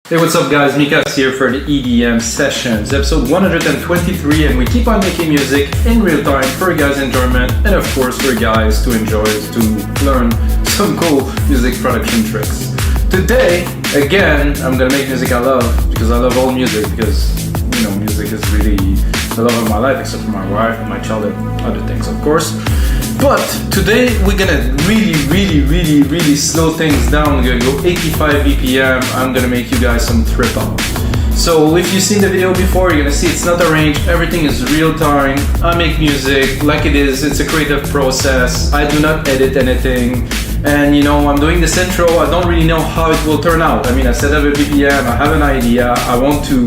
Hey, what's up guys, Mikas here for the EDM Sessions, episode 123, and we keep on making music in real time for you guys' enjoyment and of course for you guys to enjoy, to learn some cool music production tricks. Today, again, I'm gonna make music I love, because I love all music, because, you know, music is really the love of my life, except for my wife and my child and other things, of course. But today we're gonna really slow things down. We're gonna go 85 BPM. I'm gonna make you guys some trip hop. So if you've seen the video before, you're gonna see it's not arranged. Everything is real time. I make music like it is. It's a creative process. I do not edit anything. And you know, I'm doing this intro. I don't really know how it will turn out. I mean, I set up a BPM. I have an idea. I want to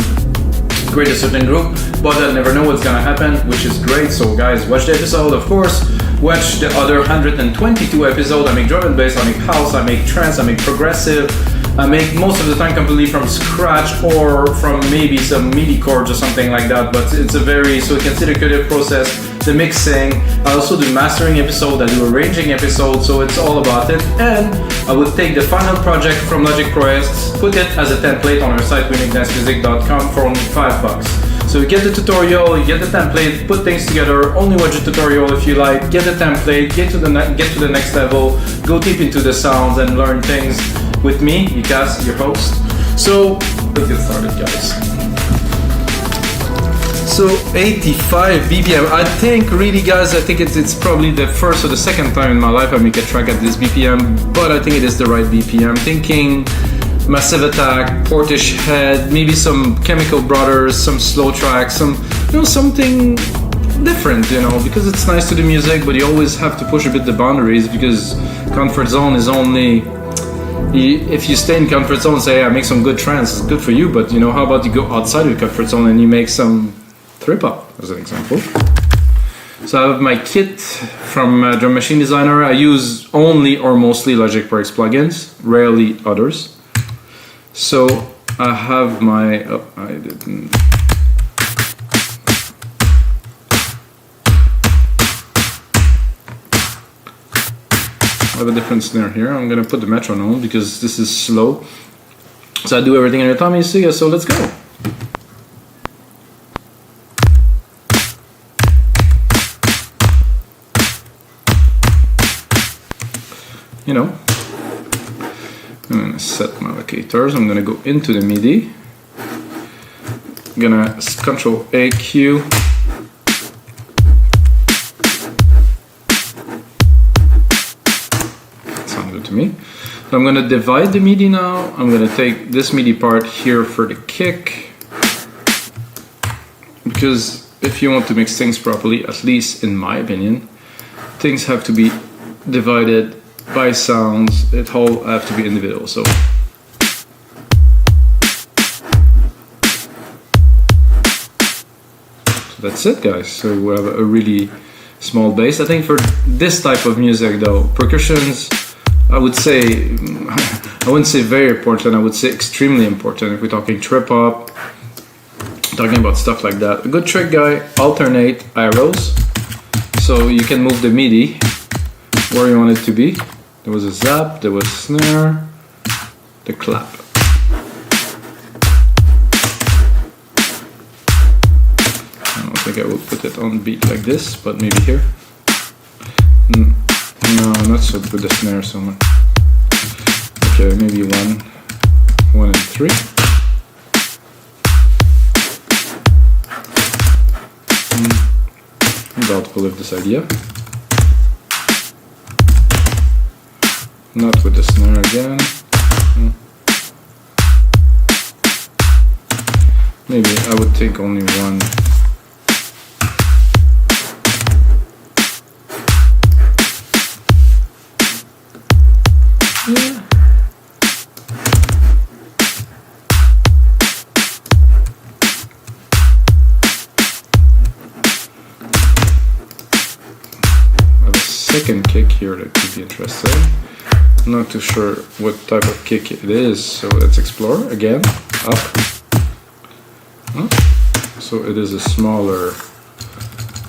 create a certain group, but I never know what's gonna happen, which is great. So guys, watch the episode, of course. Watch the other 122 episodes. I make drum and bass, I make house, I make trance, I make progressive. I make most of the time completely from scratch or from maybe some MIDI chords or something like that, but it's a very, so you can see the creative process, the mixing. I also do mastering episodes, I do arranging episodes, so it's all about it. And I would take the final project from Logic Pro X, put it as a template on our site, wemixdancemusic.com, for only $5. So you get the tutorial, you get the template, put things together, only watch the tutorial if you like, get the template, get to the next level, go deep into the sounds and learn things with me, Mikas, your host. So let's get started, guys. So 85 BPM, I think really guys, I think it's probably the first or the second time in my life I make a track at this BPM, but I think it is the right BPM. Thinking Massive Attack, Portish Head, maybe some Chemical Brothers, some slow tracks, some, you know, something different, you know, because it's nice to do music, but you always have to push a bit the boundaries, because comfort zone is only, if you stay in comfort zone and say, hey, I make some good trance, it's good for you, but you know, how about you go outside of your comfort zone and you make some trip hop, as an example. So I have my kit from Drum Machine Designer. I use only or mostly Logic Pro X plugins, rarely others. So I have my, oh, I didn't. I have a different snare here. I'm gonna put the metronome because this is slow. So I do everything in your time, you see, so let's go. You know, I'm gonna set my locators. I'm gonna go into the MIDI. I'm gonna Control AQ. That sounds good to me. So I'm gonna divide the MIDI now. I'm gonna take this MIDI part here for the kick, because if you want to mix things properly, at least in my opinion, things have to be divided by sounds. It all have to be individual. So that's it, guys. So we have a really small bass. I think for this type of music though, percussions, I would say, I wouldn't say very important, I would say extremely important. If we're talking trip hop, talking about stuff like that. A good trick, guy, alternate arrows. So you can move the MIDI where you want it to be. There was a zap, there was snare, the clap. I don't think I will put it on beat like this, but maybe here. No, not so with the snare so much. Okay, maybe one and three. I'm doubtful of this idea. Not with the snare again. Maybe I would take only one. Yeah. I have a second kick here that could be interesting. I'm not too sure what type of kick it is, so let's explore again. Up. Oh. So it is a smaller,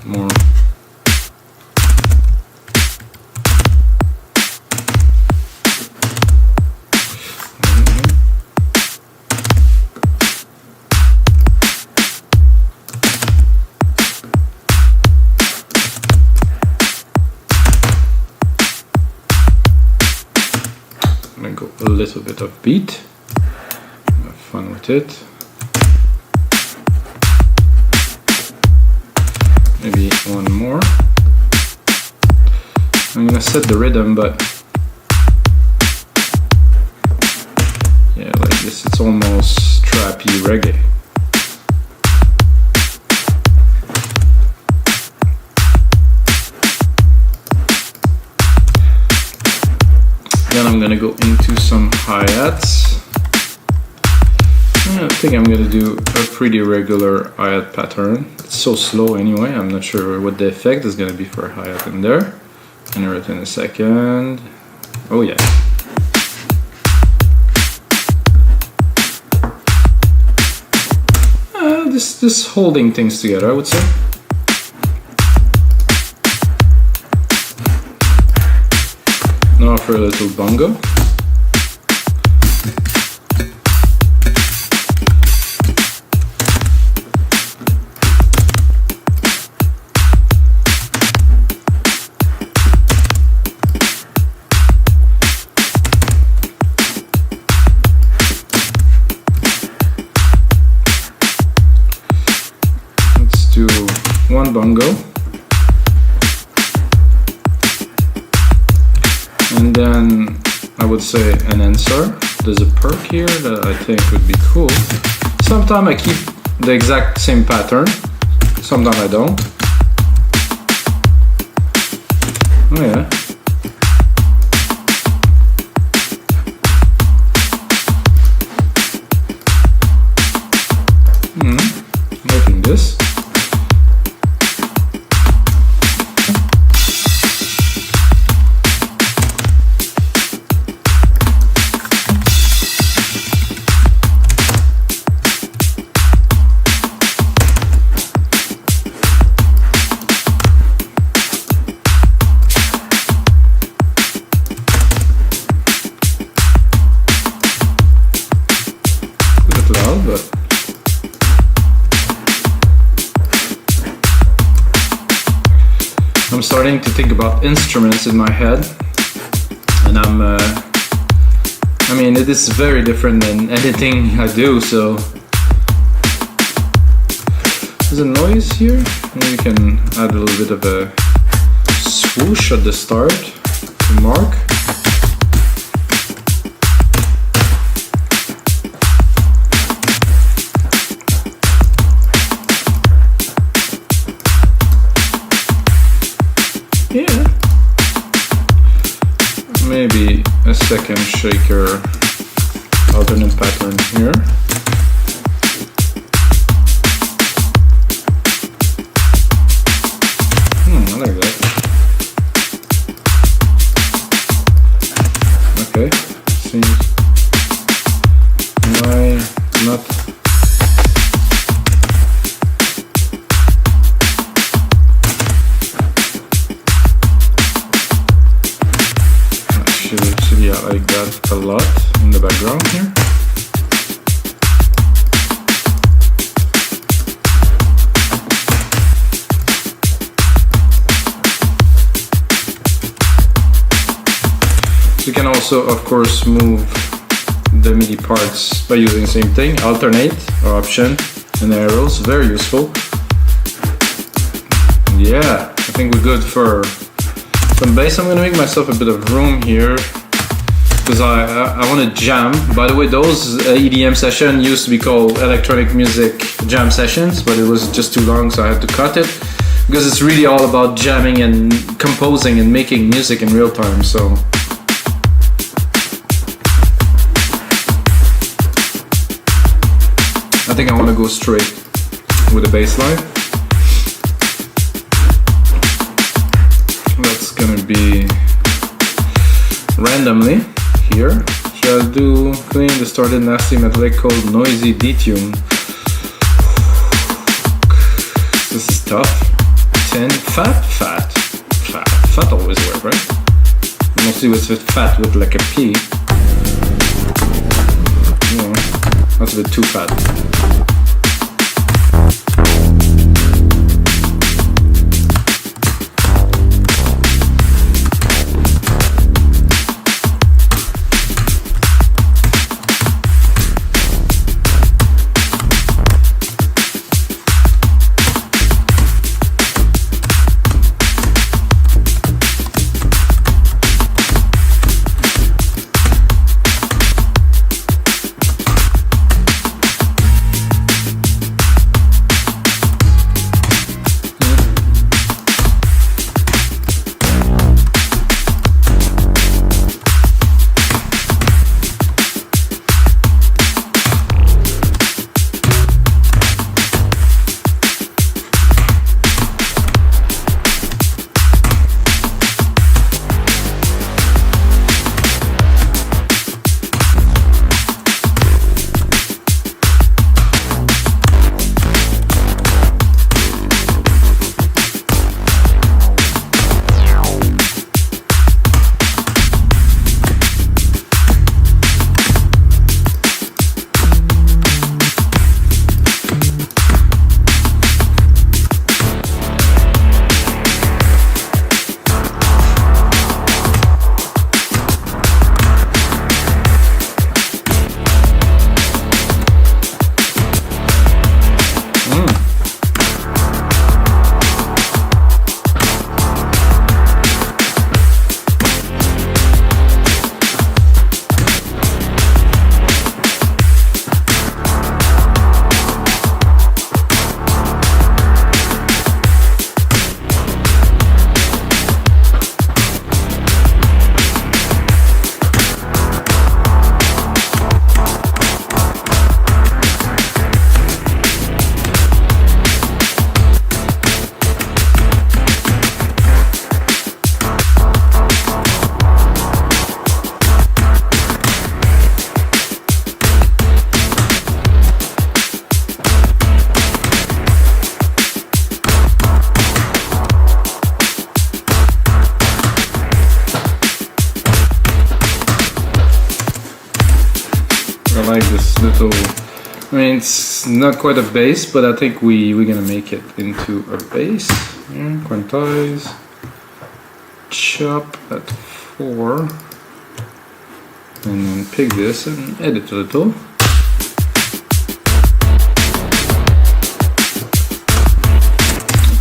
more little bit of beat. Have fun with it. Maybe one more. I'm gonna set the rhythm, but yeah, like this, it's almost trappy reggae. Then I'm gonna go into some hi-hats. I think I'm gonna do a pretty regular hi-hat pattern. It's so slow anyway, I'm not sure what the effect is gonna be for a hi-hat in there. Enter it in a second. Oh yeah. Just holding things together, I would say. Now for a little bongo. Do one bongo, and then I would say an answer. There's a perk here that I think would be cool. Sometimes I keep the exact same pattern, sometimes I don't. Oh yeah. Liking this. But I'm starting to think about instruments in my head, and I mean, it is very different than anything I do, so there's a noise here. Maybe we can add a little bit of a swoosh at the start to mark. Yeah, maybe a second shaker alternate pattern here. I like that. Okay, seems why not. Actually, I like that a lot in the background here. You can also, of course, move the MIDI parts by using the same thing, alternate or option and arrows, very useful. Yeah, I think we're good for some bass. I'm gonna make myself a bit of room here because I want to jam. By the way, those EDM sessions used to be called electronic music jam sessions, but it was just too long, so I had to cut it because it's really all about jamming and composing and making music in real time. So I think I want to go straight with the bass line. That's gonna be randomly here. Shall do clean, distorted, nasty, metallic, cold, noisy, detune. This is tough. 10, fat always work, right? Mostly with fat with like a P. Yeah, that's a bit too fat. I mean, it's not quite a bass, but I think we're gonna make it into a bass. Yeah, quantize, chop at 4, and then pick this and edit a little.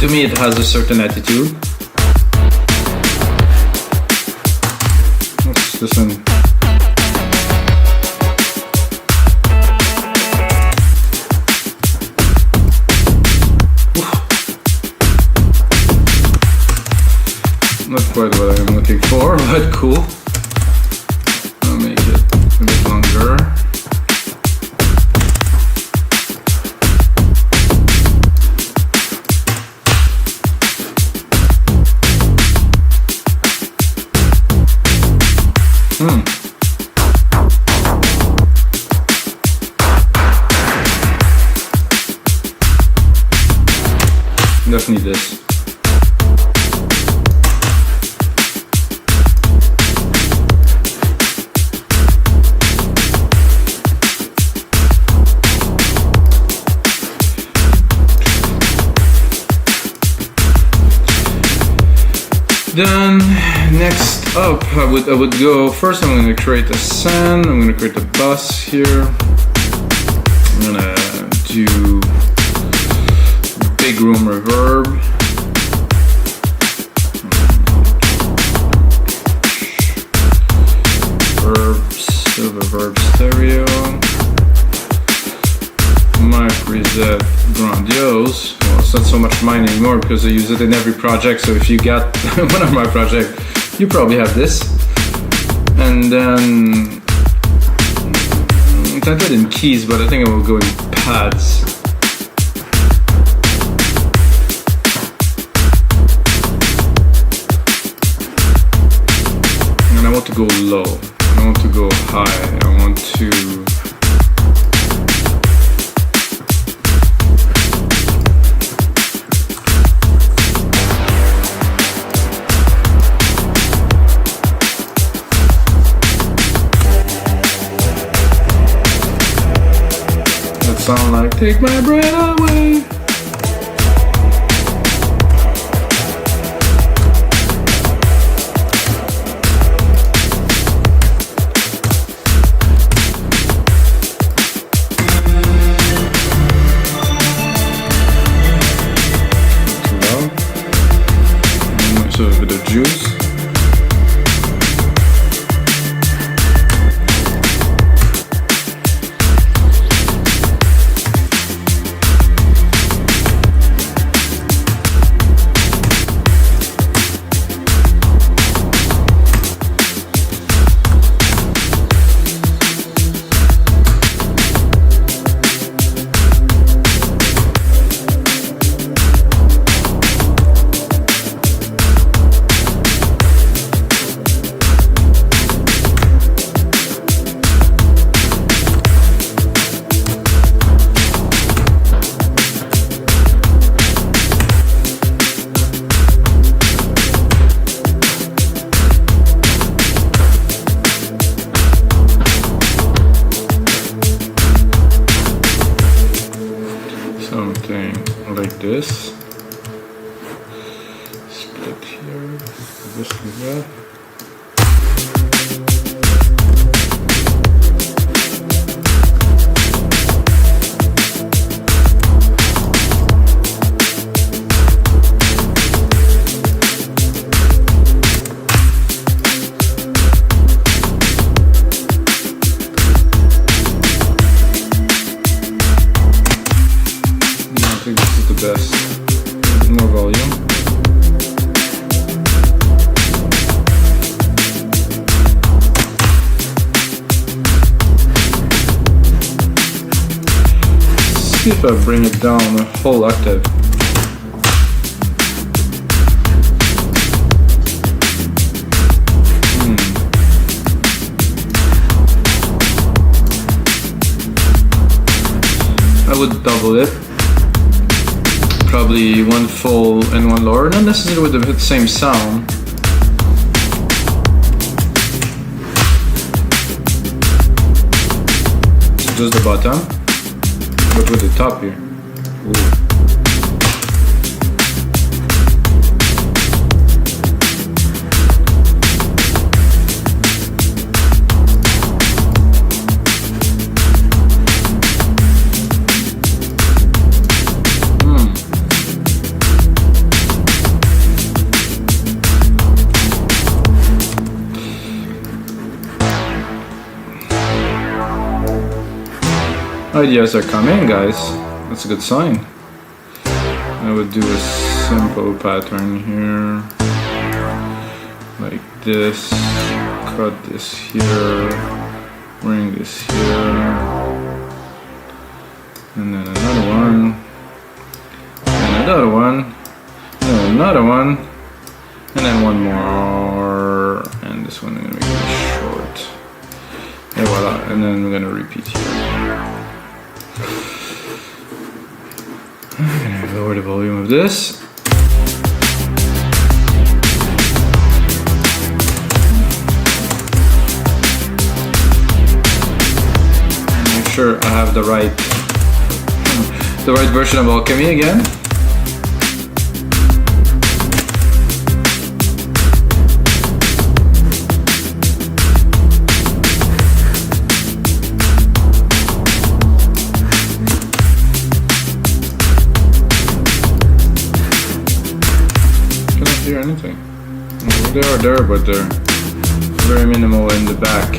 To me, it has a certain attitude. Let's listen. Not quite what I'm looking for, but cool. I'll make it a bit longer. Definitely this. Then next up, I would go first. I'm going to create a send. I'm going to create a bus here. I'm going to do big room reverb. Silver verb stereo. Mic reset grandiose. Well, it's not so much mine anymore because I use it in every project. So if you got one of my projects, you probably have this. And then I did in keys, but I think I will go in pads. And I want to go low. I don't want to go high. I want to sound like take my breath away. So a bit of juice. Something like this. Split here, this and that. I think this is the best. More volume. See if I bring it down a whole octave. I would double it. Probably one full and one lower, not necessarily with the same sound. So just the bottom. But with the top here. Ooh. Ideas are coming, guys. That's a good sign. I would do a simple pattern here, like this. Cut this here, bring this here, and then another one, and another one, and another one, and then one more, and this one I'm gonna make it short. And voila, and then we're gonna repeat here. I'm gonna lower the volume of this. Make sure I have the right version of Alchemy again. Anything. They are there, but they're very minimal in the back.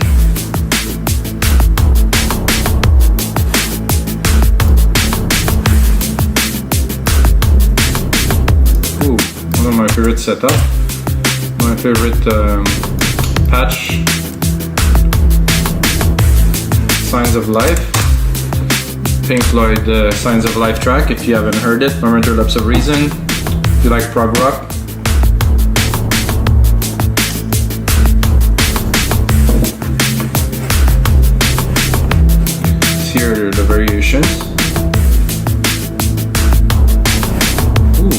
Ooh, one of my favorite setup. My favorite patch. Signs of Life. Pink Floyd Signs of Life track. If you haven't heard it, Momentary Lapse of Reason. If you like prog rock. Here are the variations. Ooh.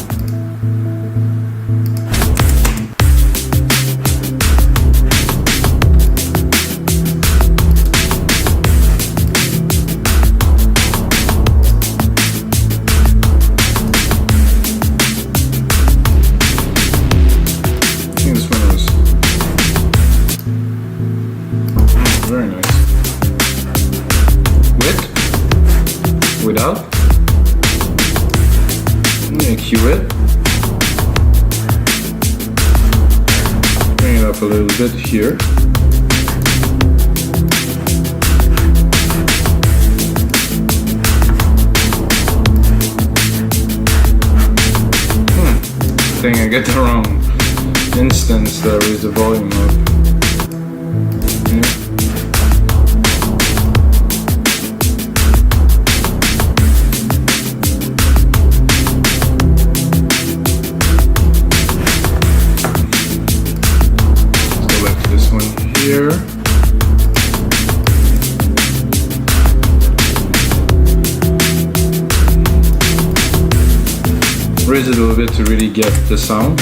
I think this one was very nice. Without, I'm gonna cue it, bring it up a little bit here, I think I get the wrong instance there with the volume up. Here. Raise it a little bit to really get the sound.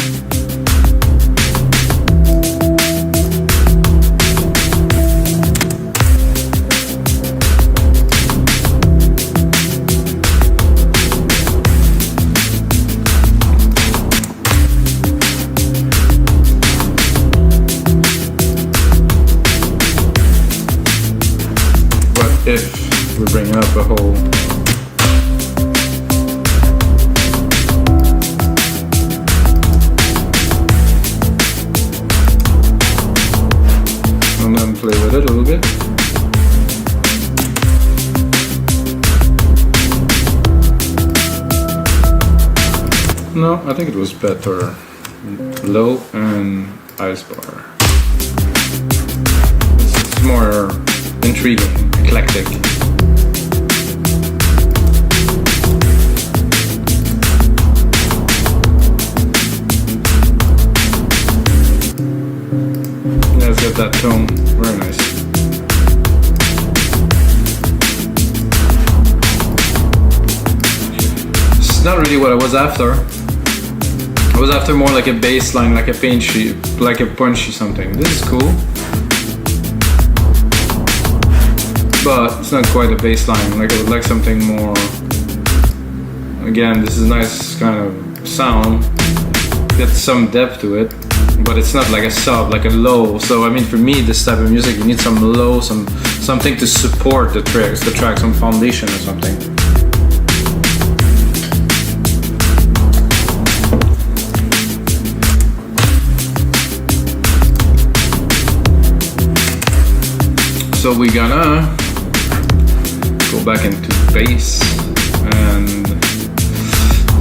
If we're bringing up a whole I'm gonna play with it a little bit. No, I think it was better low and ice bar. It's more intriguing. Eclectic. Yeah, it's got that tone. Very nice. It's not really what I was after. I was after more like a bass line, like a punchy something. This is cool. but it's not quite a bass line. Like I would like something more. Again, this is a nice kind of sound. Gets some depth to it, but it's not like a sub, like a low. So I mean, for me, this type of music, you need some low, something to support the track, some foundation or something. So we're gonna go back into bass, and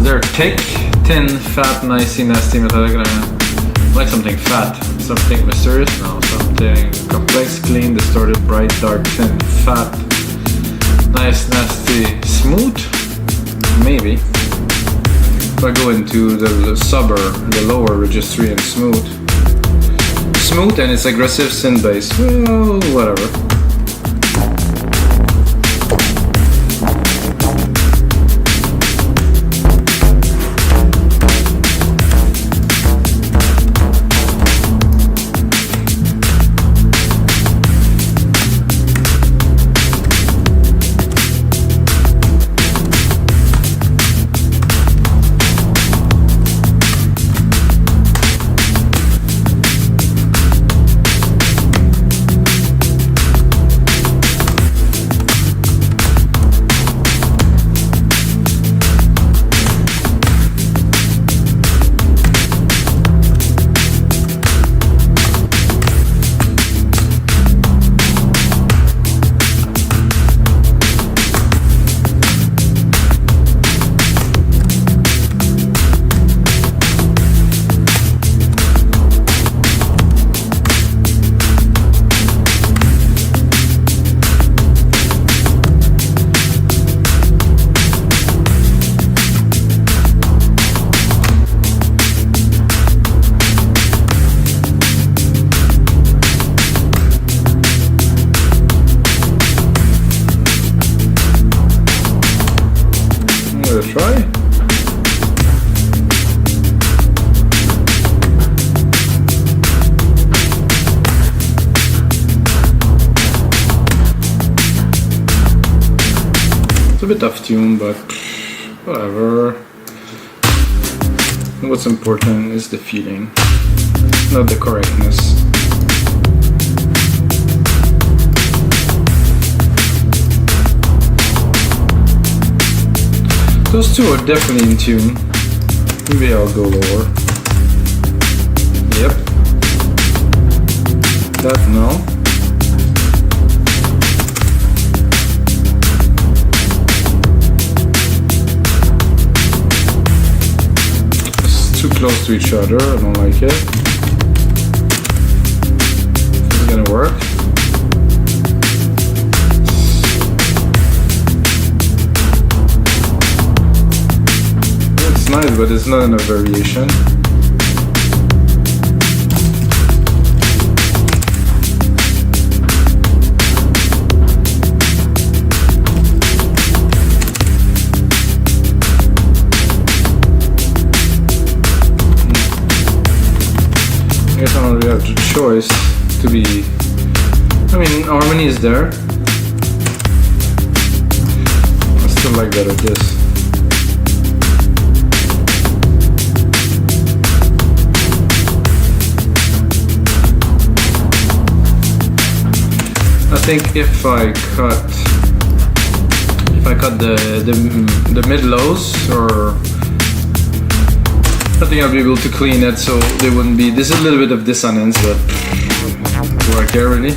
they're thick, thin, fat, nicey, nasty, metallic. Like something fat, something mysterious, no, something complex, clean, distorted, bright, dark, thin, fat, nice, nasty, smooth, maybe. If I go into the subber, the lower registry, and smooth, and it's aggressive synth bass, well, whatever. Try. It's a bit off tune, but whatever. What's important is the feeling, not the correctness. Those two are definitely in tune. Maybe I'll go lower. Yep. That no. It's too close to each other. I don't like it. Is it gonna work? Nice, but it's not in a variation. I guess I don't really have the choice to be. I mean, harmony is there. I still like that at this. I think if I cut the mid lows, or I think I'll be able to clean it so there wouldn't be. There's a little bit of dissonance, but do I care really?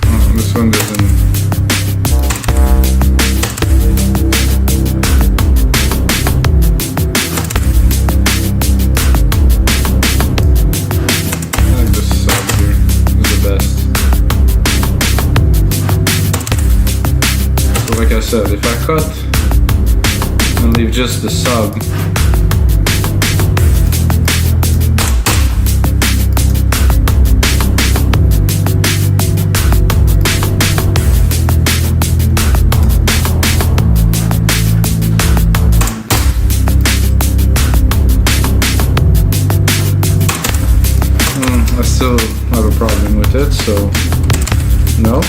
Oh, this one doesn't. Like I said, if I cut and leave just the sub, I still have a problem so no.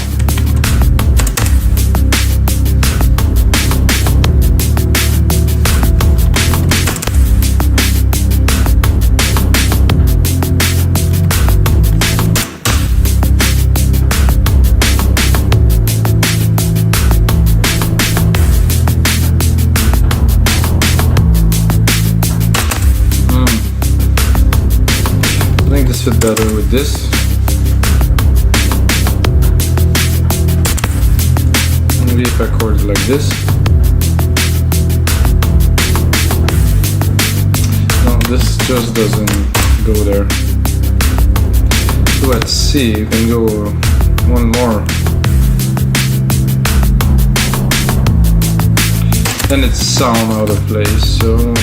Fit better with this. Maybe if I chord it like this. No, this just doesn't go there. So let's see, you can go one more. Then it's sound out of place, so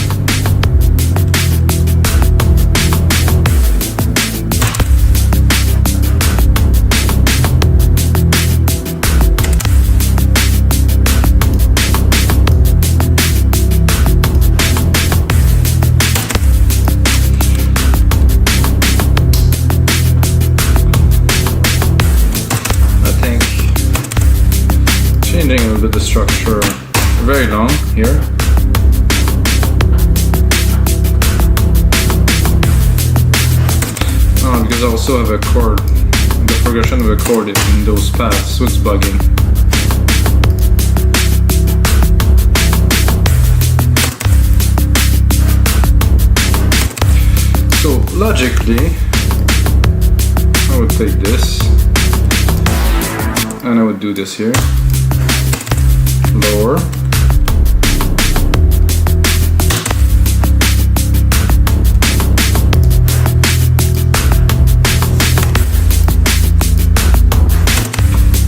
changing a little bit the structure, very long here. Oh, because I also have a chord, the progression of a chord in those paths, so it's bugging. So logically, I would take this, and I would do this here. Lower.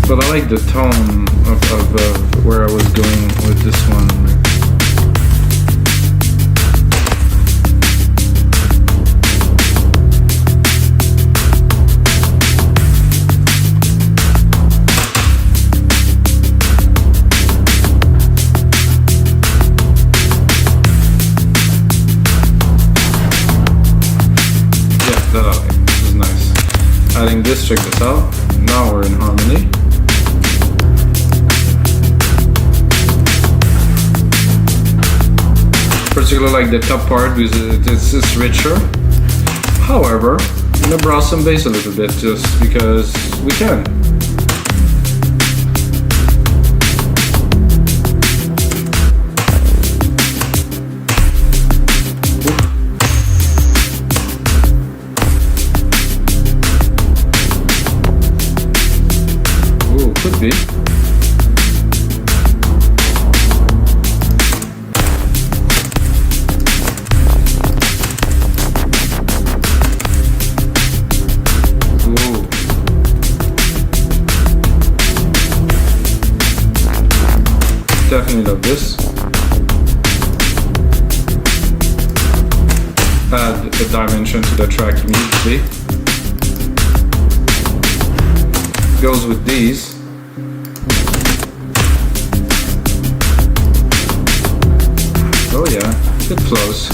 But I like the tone of where I was going with this one. Adding this, check this out. Now we're in harmony. Particularly like the top part because it's richer. However, I'm gonna browse some bass a little bit just because we can. Could be. Ooh. Definitely love this. Add a dimension to the track immediately. Goes with these. Oh yeah, it flows.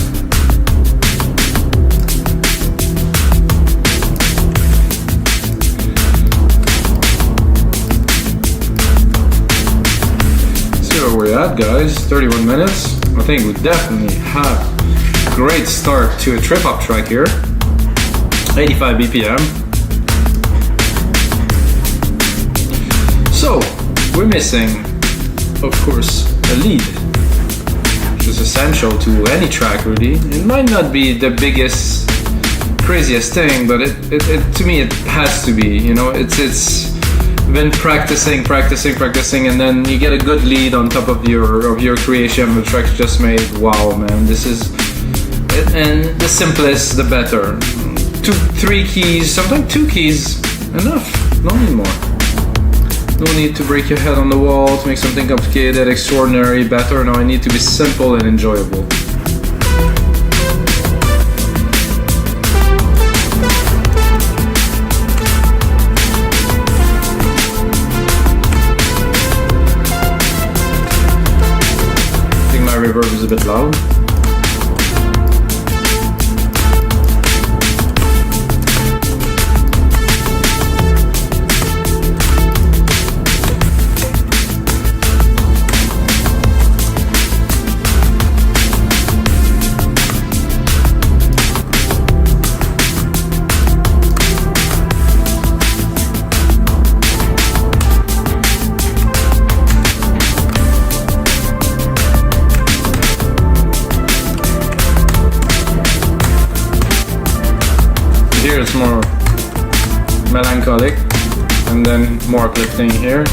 See where we're at, guys. 31 minutes. I think we definitely have a great start to a trip hop track here. 85 BPM. So, we're missing, of course, a lead. Is essential to any track, really. It might not be the biggest, craziest thing, but it to me it has to be. You know, it's been practicing, and then you get a good lead on top of your creation. The track you just made. Wow, man, this is it, and the simplest, the better. 2, 3 keys, sometimes 2 keys, enough. No need more. No need to break your head on the wall to make something complicated, extraordinary, better. No, I need to be simple and enjoyable. I think my reverb is a bit loud. melancholic, and then more uplifting here.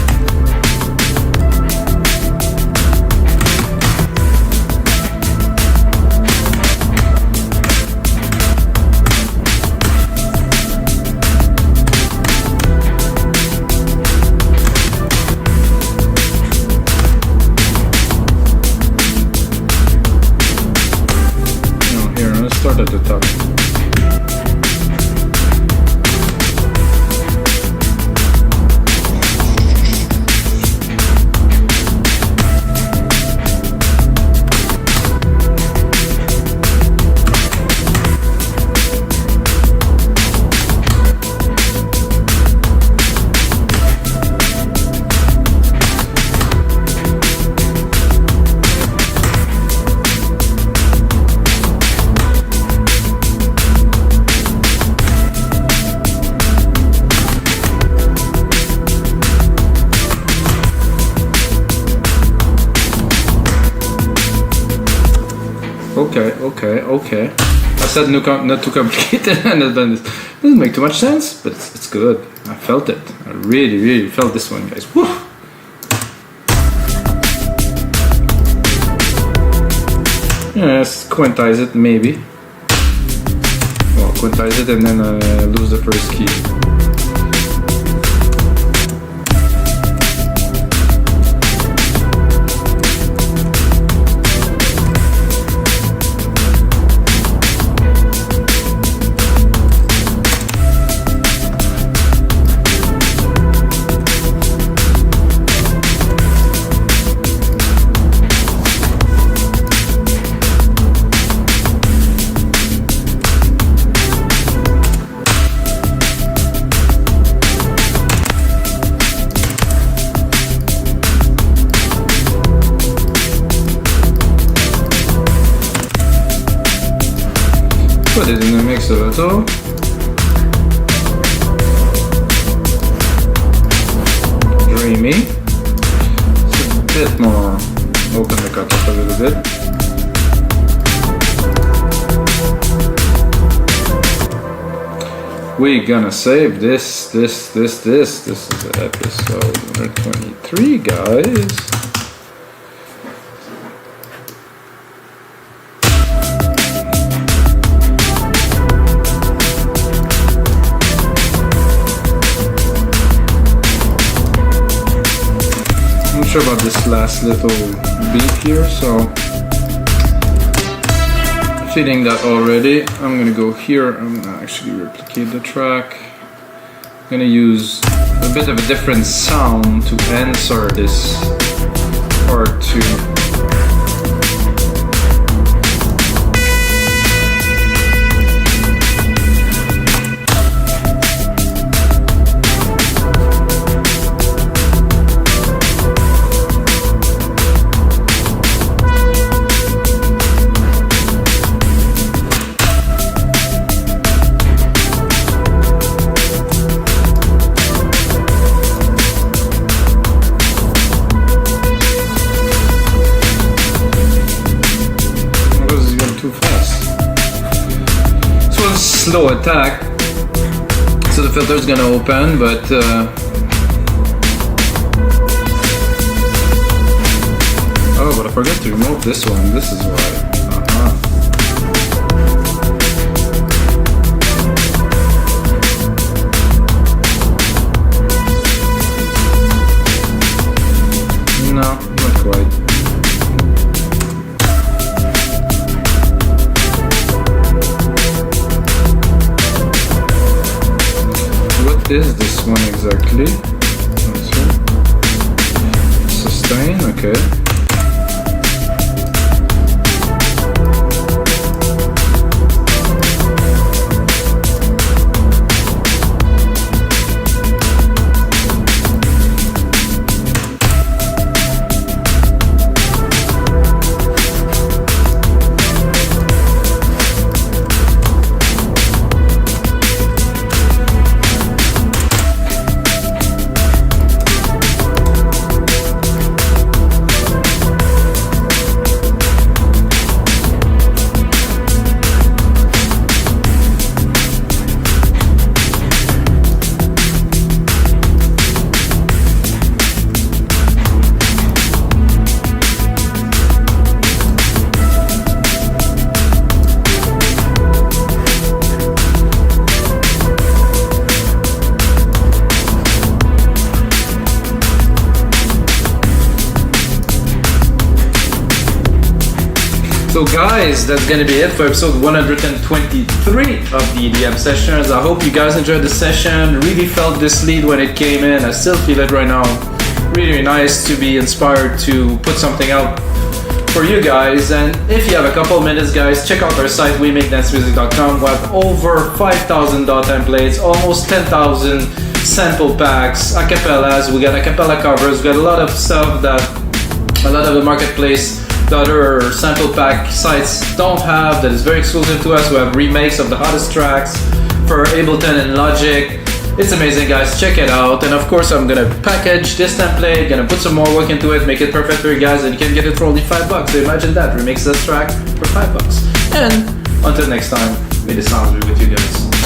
Start at the top. Okay. I said not too complicated, and it doesn't make too much sense, but it's good. I felt it. I really felt this one, guys. Woo! Yeah, let's quantize it, maybe. Well, quantize it and then lose the first key. Put it in the mix a little. Dreamy. It's a bit more. Open the cut up a little bit. We're gonna save this. This is episode 123, guys. Sure about this last little beat here, so feeling that already. I'm gonna go here. I'm gonna actually replicate the track. I'm gonna use a bit of a different sound to answer this part 2. Slow attack, so the filter is gonna open, but oh, but I forgot to remove this one. This is why. No, not quite. What is this one exactly? Sustain, okay. So guys, that's gonna be it for episode 123 of the EDM sessions. I hope you guys enjoyed the session. Really felt this lead when it came in. I still feel it right now. Really nice to be inspired to put something out for you guys. And if you have a couple minutes, guys, check out our site, wemakedancemusic.com. We have over 5,000 DAW templates, almost 10,000 sample packs, acapellas. We got acapella covers. We got a lot of stuff that a lot of the marketplace, the other sample pack sites don't have, that is very exclusive to us. We have remakes of the hottest tracks for Ableton and Logic. It's amazing, guys. Check it out. And of course, I'm gonna package this template, gonna put some more work into it, make it perfect for you guys, and you can get it for only $5. So imagine that, remix this track for $5. And until next time, may the sounds be with you guys.